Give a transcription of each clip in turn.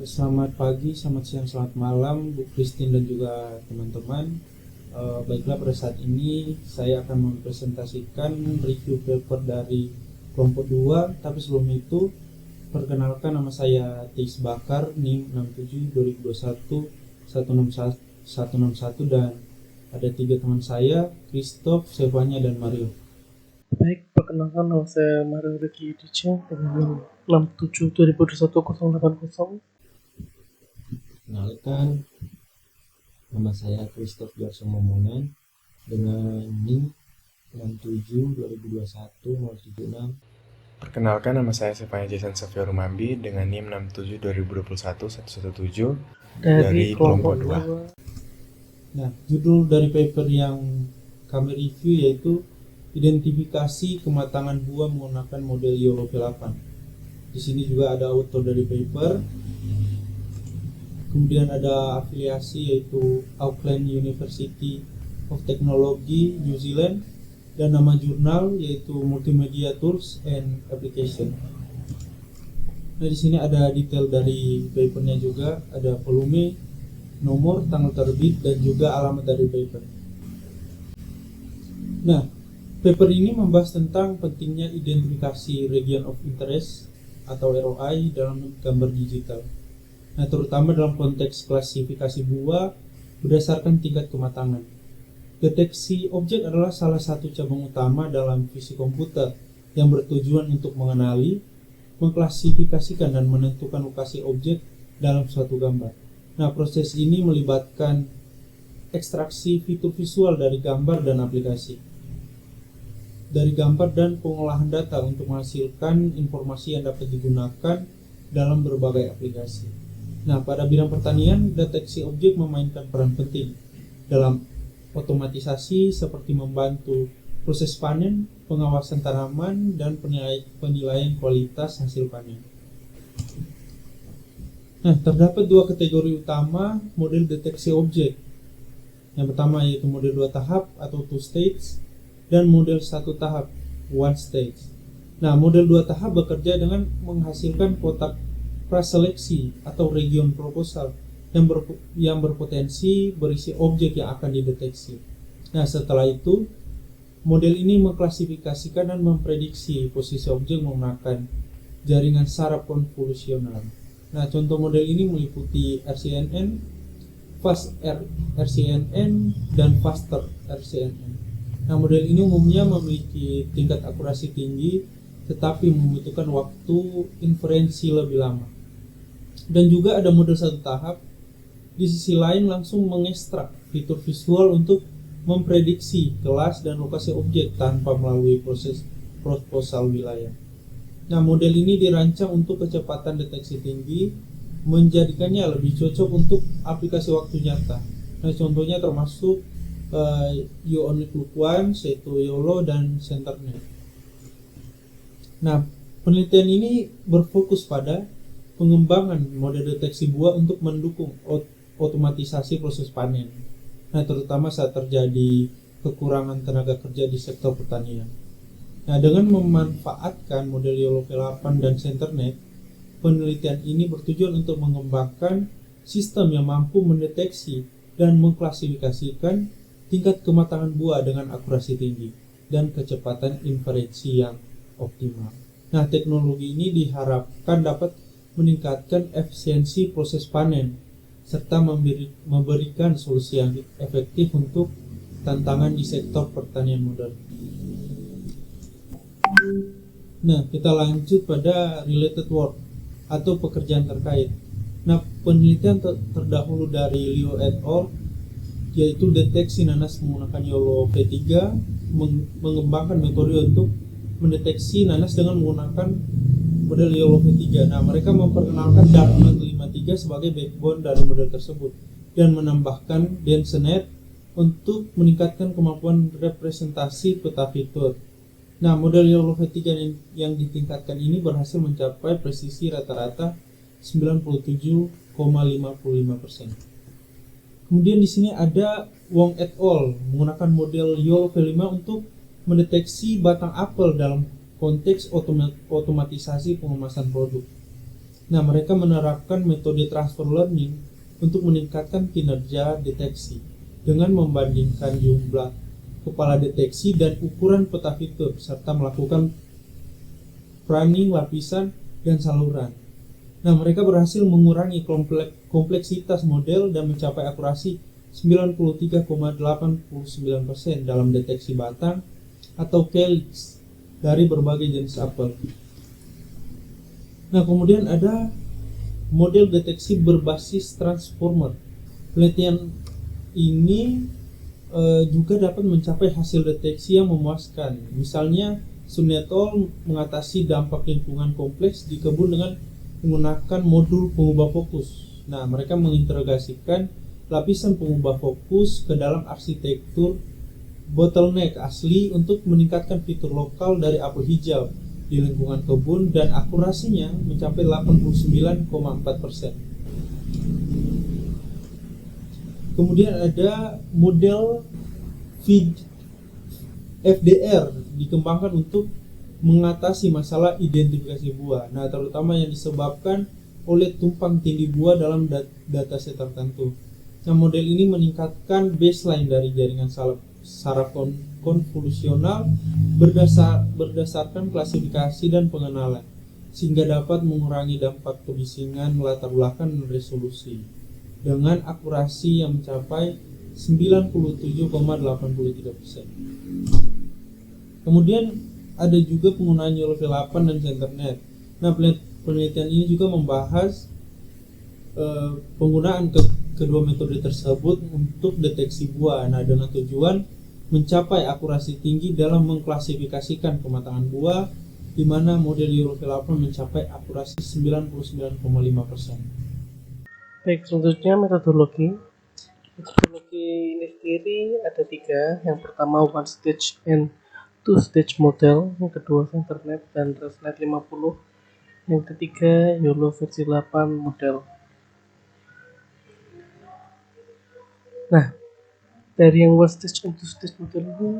Selamat pagi, selamat siang, selamat malam, Bu Christine dan juga teman-teman. Baiklah, pada saat ini saya akan mempresentasikan review paper dari kelompok 2. Tapi sebelum itu, perkenalkan, nama saya Tis Bakar, NIM 67 2021 161 dan ada 3 teman saya, Christoph, Sevanya, dan Mario. Baik, perkenalkan nama saya Mario Ricky Dice dengan 67 2021 080. Kenalkan, nama saya Christoph Gerson Momongan dengan NIM 67 2021 076. Perkenalkan, nama saya Sevanya Jason Sofia Rumambi dengan NIM 67 2021 117 dari kelompok 2. Nah, judul dari paper yang kami review yaitu identifikasi kematangan buah menggunakan model YOLO V8. Di sini juga ada author dari paper. Kemudian ada afiliasi yaitu Auckland University of Technology New Zealand dan nama jurnal yaitu Multimedia Tools and Application. Nah, di sini ada detail dari papernya juga, ada volume, nomor, tanggal terbit, dan juga alamat dari paper. Nah, paper ini membahas tentang pentingnya identifikasi region of interest atau ROI dalam gambar digital. Nah, terutama dalam konteks klasifikasi buah berdasarkan tingkat kematangan. Deteksi objek adalah salah satu cabang utama dalam fisik komputer yang bertujuan untuk mengenali, mengklasifikasikan, dan menentukan lokasi objek dalam suatu gambar. Nah, proses ini melibatkan ekstraksi fitur visual dari gambar dan aplikasi. Dari gambar dan pengolahan data untuk menghasilkan informasi yang dapat digunakan dalam berbagai aplikasi. Nah, pada bidang pertanian, deteksi objek memainkan peran penting dalam otomatisasi seperti membantu proses panen, pengawasan tanaman, dan penilaian kualitas hasil panen. Nah, terdapat 2 kategori utama model deteksi objek. Yang pertama yaitu model 2 tahap atau 2 stage dan model 1 tahap 1 stage. Nah, model 2 tahap bekerja dengan menghasilkan kotak praseleksi atau region proposal yang berpotensi berisi objek yang akan dideteksi. Nah, setelah itu model ini mengklasifikasikan dan memprediksi posisi objek menggunakan jaringan saraf konvolusional. Nah, contoh model ini meliputi RCNN, Fast RCNN, dan Faster RCNN. Nah, model ini umumnya memiliki tingkat akurasi tinggi tetapi membutuhkan waktu inferensi lebih lama. Dan juga ada model 1 tahap, di sisi lain langsung mengekstrak fitur visual untuk memprediksi kelas dan lokasi objek tanpa melalui proses proposal wilayah. Nah, model ini dirancang untuk kecepatan deteksi tinggi, menjadikannya lebih cocok untuk aplikasi waktu nyata. Nah, contohnya termasuk You Only Look Once, yaitu YOLO dan CenterNet. Nah, penelitian ini berfokus pada pengembangan model deteksi buah untuk mendukung otomatisasi proses panen. Nah, terutama saat terjadi kekurangan tenaga kerja di sektor pertanian. Nah, dengan memanfaatkan model YOLO V8 dan CenterNet, penelitian ini bertujuan untuk mengembangkan sistem yang mampu mendeteksi dan mengklasifikasikan tingkat kematangan buah dengan akurasi tinggi dan kecepatan inferensi yang optimal. Nah, teknologi ini diharapkan dapat meningkatkan efisiensi proses panen serta memberikan solusi yang efektif untuk tantangan di sektor pertanian modern. Nah, kita lanjut pada related work atau pekerjaan terkait. Nah, penelitian terdahulu dari Liu et al. Yaitu deteksi nanas menggunakan YOLO V3 mengembangkan metode untuk mendeteksi nanas dengan menggunakan model YOLO V3. Nah, mereka memperkenalkan Dartmouth 53 sebagai backbone dari model tersebut dan menambahkan DenseNet untuk meningkatkan kemampuan representasi peta fitur. Nah, model YOLO V3 yang ditingkatkan ini berhasil mencapai presisi rata-rata 97,55%. Kemudian di sini ada Wong et al. Menggunakan model YOLO V5 untuk mendeteksi batang apel dalam konteks otomatisasi pengemasan produk. Nah, mereka menerapkan metode transfer learning untuk meningkatkan kinerja deteksi dengan membandingkan jumlah kepala deteksi dan ukuran peta fitur serta melakukan priming lapisan dan saluran. Nah, mereka berhasil mengurangi kompleksitas model dan mencapai akurasi 93,89% dalam deteksi batang atau calyx dari berbagai jenis apel. Nah, kemudian ada model deteksi berbasis transformer. Penelitian ini juga dapat mencapai hasil deteksi yang memuaskan. Misalnya, Sunetol mengatasi dampak lingkungan kompleks di kebun dengan menggunakan modul pengubah fokus. Nah, mereka mengintegrasikan lapisan pengubah fokus ke dalam arsitektur bottleneck asli untuk meningkatkan fitur lokal dari apel hijau di lingkungan kebun dan akurasinya mencapai 89,4%. Kemudian ada model FDR dikembangkan untuk mengatasi masalah identifikasi buah. Nah, terutama yang disebabkan oleh tumpang tindih buah dalam dataset tertentu. Nah, model ini meningkatkan baseline dari jaringan saraf konvolusional berdasarkan klasifikasi dan pengenalan, sehingga dapat mengurangi dampak kebisingan latar belakang dan resolusi dengan akurasi yang mencapai 97,83%. Kemudian ada juga penggunaan level 8 dan CenterNet. Nah, penelitian ini juga membahas penggunaan kedua metode tersebut untuk deteksi buah. Nah, dengan tujuan mencapai akurasi tinggi dalam mengklasifikasikan kematangan buah, di mana model level 8 mencapai akurasi 99,5%. Baik, selanjutnya metodologi. Metodologi ini sendiri ada 3. Yang pertama one stage and two stage model, yang kedua CenterNet dan ResNet 50, yang ketiga YOLO versi 8 model. Nah, dari yang one stage and two stage model ini,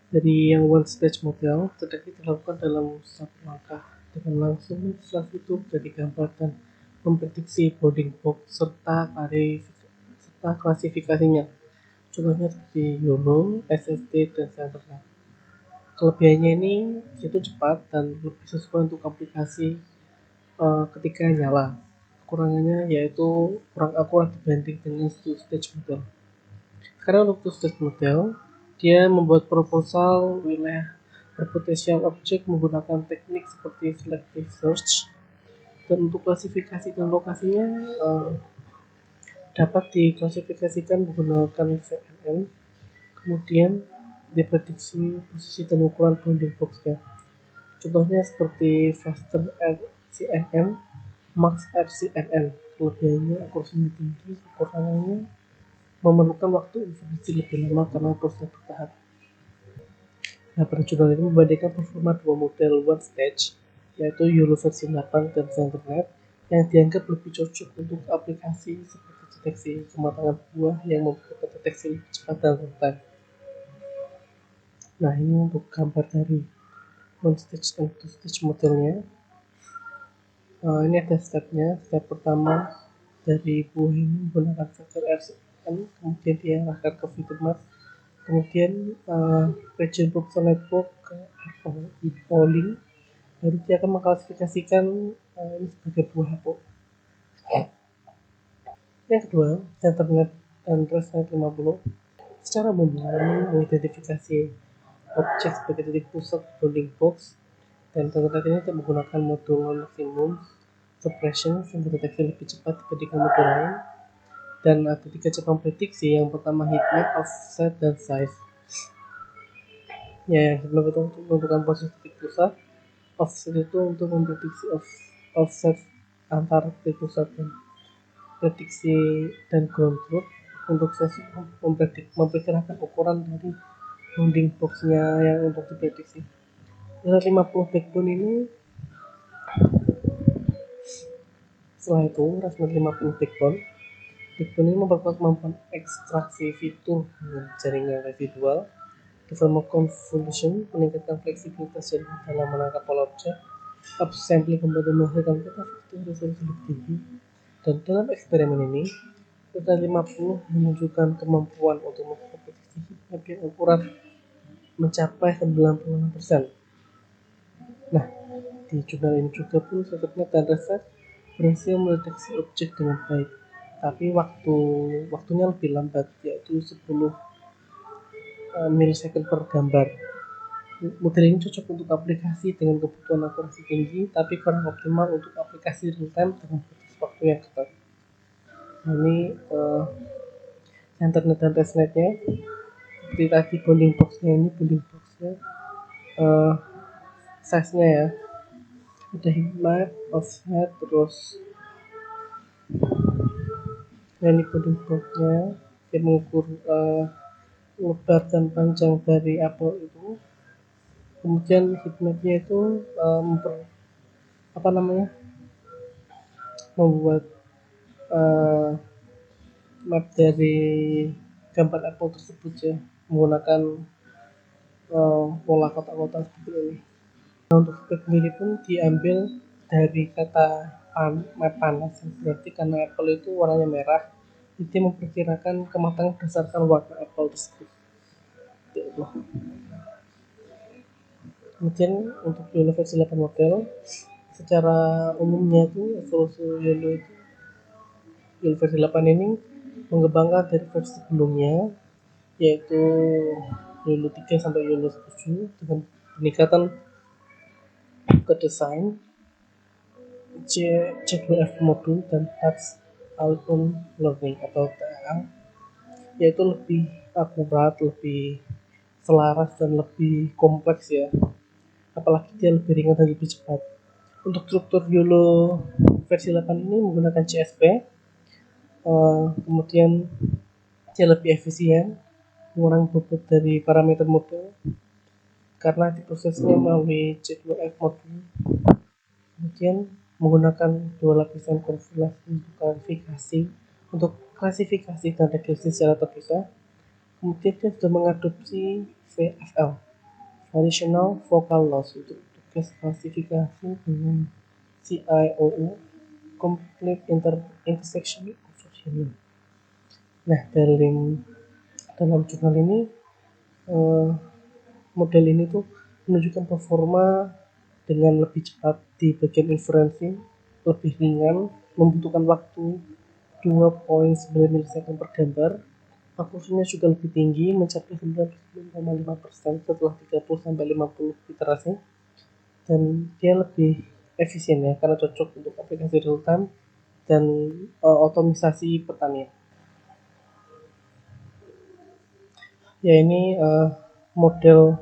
dari yang one stage model deteksi dilakukan dalam satu langkah dengan langsung setelah itu dari gambar dan memprediksi bounding box serta klasifikasinya. Contohnya seperti YOLO, SST, dan CenterNet. Kelebihannya ini itu cepat dan lebih sesuai untuk aplikasi ketika nyala. Kekurangannya yaitu kurang akurat dibanding dengan two stage model. Karena untuk two stage model, dia membuat proposal wilayah berpotensial objek menggunakan teknik seperti selective search, dan untuk klasifikasi dan lokasinya dapat diklasifikasikan menggunakan CNN. Kemudian diprediksi posisi dan ukuran bounding box-nya. Contohnya seperti Faster CNN, Max RCNN. Kelebihannya akurasinya tinggi, kekurangannya memerlukan waktu informasi lebih lama karena proses bertahap. Nah, pada jurnal ini membandingkan performa dua model one stage, yaitu YOLO versi 8 dan CenterNet, yang dianggap lebih cocok untuk aplikasi seperti deteksi kematangan buah yang membutuhkan deteksi lebih cepat dan real-time. Nah, ini untuk gambar dari one stage dan two stage modelnya. Ini ada stepnya. Step pertama dari buah ini menggunakan faktor RCN, kemudian diarahkan ke fitur map, kemudian region proposal network ke polling, baru dia akan mengklasifikasikan ini sebagai buah apa. Yang kedua, CenterNet dan ResNet 50 secara umum mengidentifikasi objek sebagai titik pusat bounding box, dan CenterNet ini tidak menggunakan modul maximum suppression yang terdeteksi lebih cepat dibandingkan modul lain, dan ada 3 cabang prediksi. Yang pertama heatmap, offset, dan size. Ya, yang sebelum itu untuk menentukan posisi titik pusat, offset itu untuk memprediksi offset antara titik pusat dan prediksi, dan ground truth untuk sesi memperkirakan ukuran dari bounding box-nya yang untuk diprediksi. Dengan 50 backbone ini, setelah itu ResNet 50 backbone ini memperkuat kemampuan ekstraksi fitur dengan jaringan residual, development convolution, meningkatkan fleksibilitas jaringan dalam menangkap pola objek, upsampling kembali menghasilkan data dengan resolusi lebih tinggi. Dan dalam eksperimen ini, total 50 menunjukkan kemampuan untuk memprediksi heatmap yang akurat mencapai 96%. Nah, di jurnal ini juga pun Sosmed dan Research berhasil mendeteksi objek dengan baik, tapi waktunya lebih lambat, yaitu 10 milisecond per gambar. Model ini cocok untuk aplikasi dengan kebutuhan akurasi tinggi, tapi kurang optimal untuk aplikasi real time dengan batas waktu yang ketat. Nah, ini internet dan testnetnya. Seperti tadi bounding boxnya size-nya ya. Ada heatmap, offset, terus ini bounding boxnya yang mengukur lebar dan panjang dari apel itu. Kemudian heatmapnya itu membuat map dari gambar apel tersebut ya, menggunakan pola kotak-kotak seperti ini. Nah, untuk spek sendiri pun diambil dari kata map panas, berarti karena apel itu warnanya merah, itu memperkirakan kematangan berdasarkan warna apel tersebut. Kemudian untuk YOLO versi 8 model, secara umumnya itu resolusi YOLO versi 8 ini mengembangkan dari versi sebelumnya, yaitu YOLO 3 sampai YOLO 7 dengan peningkatan ke desain C2F modul dan touch algorithm learning atau TAL, yaitu lebih akurat, lebih selaras dan lebih kompleks ya, apalagi dia lebih ringan dan lebih cepat. Untuk struktur YOLO versi 8 ini menggunakan CSP, kemudian dia lebih efisien, mengurangi bobot dari parameter model karena diprosesnya melalui C2F modul. Kemudian menggunakan dua lapisan konfigurasi untuk klasifikasi dan regresi secara terpisah. Kemudian dia sudah mengadopsi VFL, Variational Focal Loss, untuk tugas klasifikasi dengan CIOU, Complete Intersection Overview. Nah, dalam jurnal ini model ini tuh menunjukkan performa dengan lebih cepat di bagian inferensi, lebih ringan, membutuhkan waktu 2,9 milisecond per gambar. Akurasinya juga lebih tinggi, mencapai 99,5% setelah 30-50 iterasi, dan dia lebih efisien ya, karena cocok untuk aplikasi real time dan otomisasi pertanian. Ya, ini model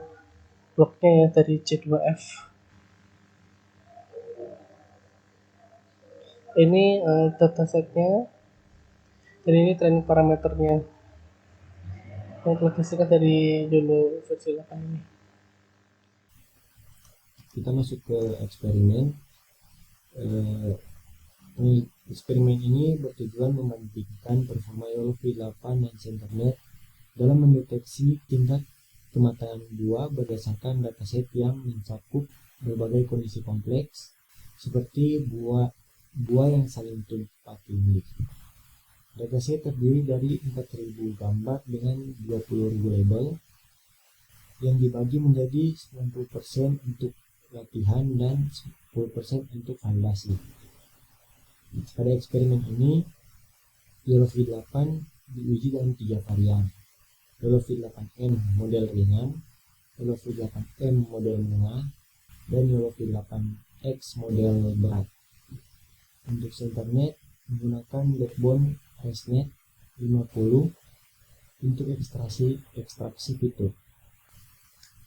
bloknya ya dari C2F. Ini datasetnya, dan ini training parameternya yang telah dihasilkan dari YOLO versi 8 ini. Kita masuk ke eksperimen. Eksperimen ini bertujuan membandingkan performa YOLO V8 dan CenterNet dalam mendeteksi tingkat kematangan buah berdasarkan dataset yang mencakup berbagai kondisi kompleks seperti buah yang saling tumpang tindih. Dataset terdiri dari 4.000 gambar dengan 20.000 label yang dibagi menjadi 90% untuk latihan dan 10% untuk validasi. Pada eksperimen ini, YOLO V8 diuji dalam 3 varian: YOLO V8N model ringan, YOLO V8M model menengah, dan YOLO V8X model berat. Untuk CenterNet menggunakan backbone ResNet 50 untuk ekstraksi fitur.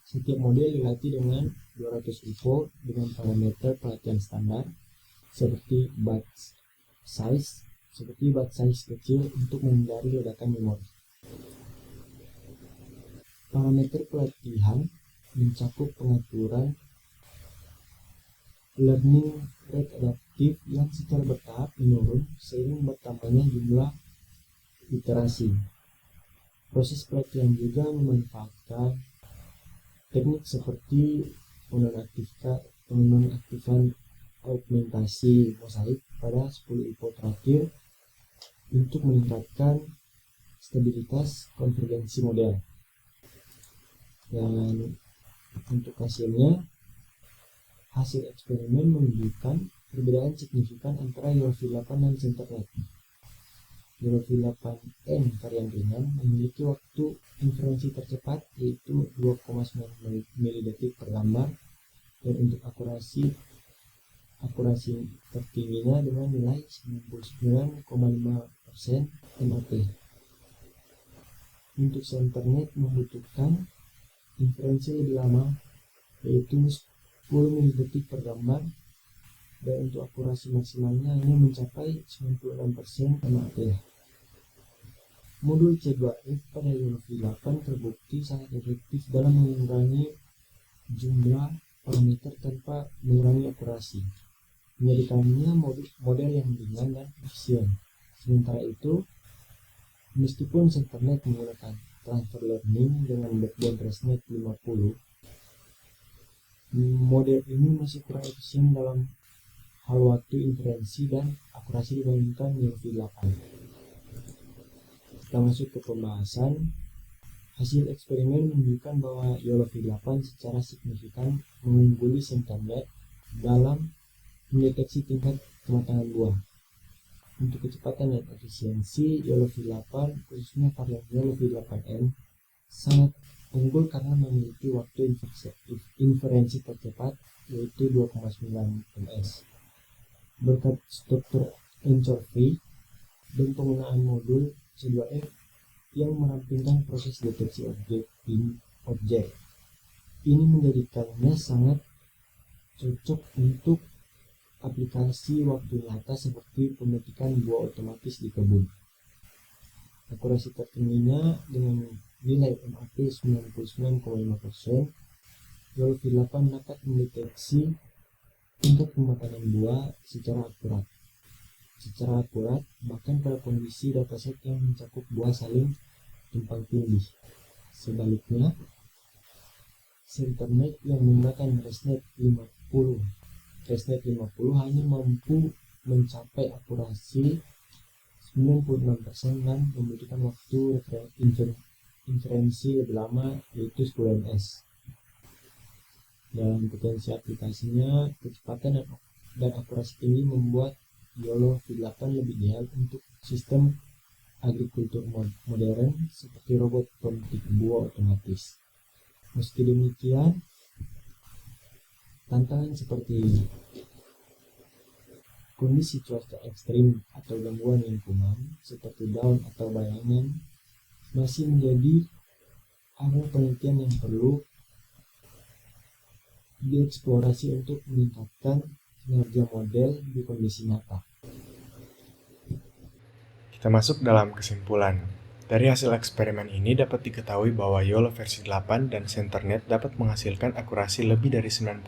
Setiap model dilatih dengan 200 info dengan parameter pelatihan standar seperti batch size kecil untuk menghindari ledakan memori. Parameter pelatihan mencakup pengaturan learning rate adaptif yang secara bertahap menurun seiring bertambahnya jumlah iterasi. Proses pelatihan juga memanfaatkan teknik seperti penonaktifan augmentasi mosaik pada 10 IPO terakhir untuk meningkatkan stabilitas konvergensi model. Dan untuk hasil eksperimen menunjukkan perbedaan signifikan antara YOLOv8 dan CenterNet. YOLOv8N varian ringan memiliki waktu inferensi tercepat yaitu 2,9 mD per gambar, dan untuk akurasi tertingginya dengan nilai 99,5% MAP. Untuk CenterNet membutuhkan inferensi lebih lama yaitu 10 mD per gambar, dan untuk akurasi maksimalnya hanya mencapai 96% MAP. Modul C2F pada YOLOv8 terbukti sangat efektif dalam mengurangi jumlah parameter tanpa mengurangi akurasi, menjadikannya model yang ringan dan efisien. Sementara itu, meskipun CenterNet menggunakan transfer learning dengan backbone ResNet 50, model ini masih kurang efisien dalam hal waktu inferensi dan akurasi dibandingkan YOLOv8. Kita masuk ke pembahasan. Hasil eksperimen menunjukkan bahwa YOLOv8 secara signifikan mengungguli CenterNet dalam mendeteksi tingkat kematangan buah. Untuk kecepatan dan efisiensi, YOLOv8, khususnya varian YOLOv8N, sangat unggul karena memiliki waktu inferensi tercepat yaitu 2,9 ms. Berkat struktur Anchor-free dan penggunaan modul C2F yang merampingkan proses deteksi objek, ini menjadikannya sangat cocok untuk aplikasi waktu nyata seperti pemetikan buah otomatis di kebun. Akurasi tertingginya dengan nilai MAP 99,5%, YOLOv8 dapat mendeteksi tingkat kematangan buah secara akurat bahkan pada kondisi dataset yang mencakup buah saling tumpang tindih. Sebaliknya, CenterNet yang menggunakan ResNet 50 hanya mampu mencapai akurasi 96% dan membutuhkan waktu inferensi lebih lama yaitu 10 ms. Dalam potensi aplikasinya, kecepatan dan akurasi tinggi membuat YOLOv8 lebih ideal untuk sistem agrikultur modern seperti robot pemetik buah otomatis. Meski demikian, tantangan seperti kondisi cuaca ekstrim atau gangguan lingkungan seperti daun atau bayangan masih menjadi area penelitian yang perlu dieksplorasi untuk meningkatkan kinerja model di kondisi nyata. Kita masuk dalam kesimpulan. Dari hasil eksperimen ini dapat diketahui bahwa YOLO versi 8 dan CenterNet dapat menghasilkan akurasi lebih dari 90%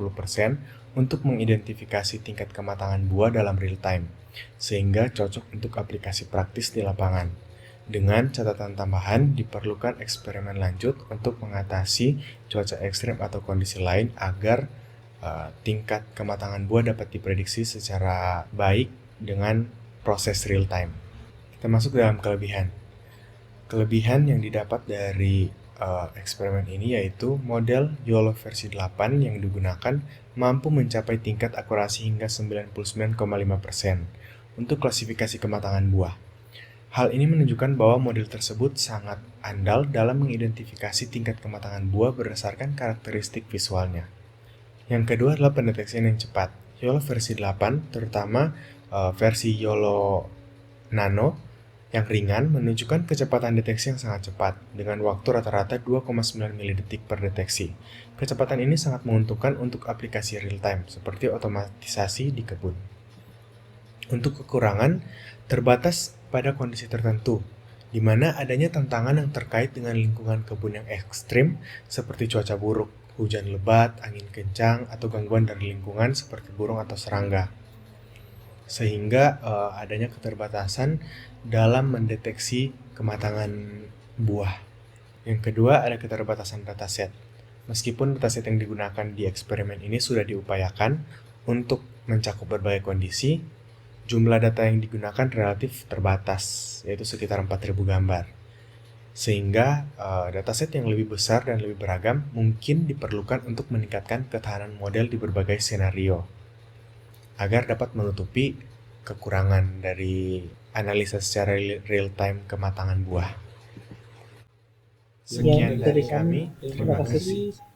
untuk mengidentifikasi tingkat kematangan buah dalam real time, sehingga cocok untuk aplikasi praktis di lapangan. Dengan catatan tambahan, diperlukan eksperimen lanjut untuk mengatasi cuaca ekstrem atau kondisi lain agar tingkat kematangan buah dapat diprediksi secara baik dengan proses real time. Kita masuk dalam kelebihan. Kelebihan yang didapat dari eksperimen ini yaitu model YOLO versi 8 yang digunakan mampu mencapai tingkat akurasi hingga 99,5% untuk klasifikasi kematangan buah. Hal ini menunjukkan bahwa model tersebut sangat andal dalam mengidentifikasi tingkat kematangan buah berdasarkan karakteristik visualnya. Yang kedua adalah pendeteksian yang cepat. YOLO versi 8, terutama versi YOLO Nano yang ringan, menunjukkan kecepatan deteksi yang sangat cepat, dengan waktu rata-rata 2,9 mD per deteksi. Kecepatan ini sangat menguntungkan untuk aplikasi real-time, seperti otomatisasi di kebun. Untuk kekurangan, terbatas pada kondisi tertentu, di mana adanya tantangan yang terkait dengan lingkungan kebun yang ekstrim, seperti cuaca buruk, hujan lebat, angin kencang, atau gangguan dari lingkungan seperti burung atau serangga. Sehingga adanya keterbatasan dalam mendeteksi kematangan buah. Yang kedua ada keterbatasan dataset. Meskipun dataset yang digunakan di eksperimen ini sudah diupayakan untuk mencakup berbagai kondisi, jumlah data yang digunakan relatif terbatas, yaitu sekitar 4.000 gambar. Sehingga dataset yang lebih besar dan lebih beragam mungkin diperlukan untuk meningkatkan ketahanan model di berbagai skenario, agar dapat menutupi kekurangan dari analisa secara real-time kematangan buah. Sekian Sekian dari dari kami. kami. Terima Terima kasih. kasih.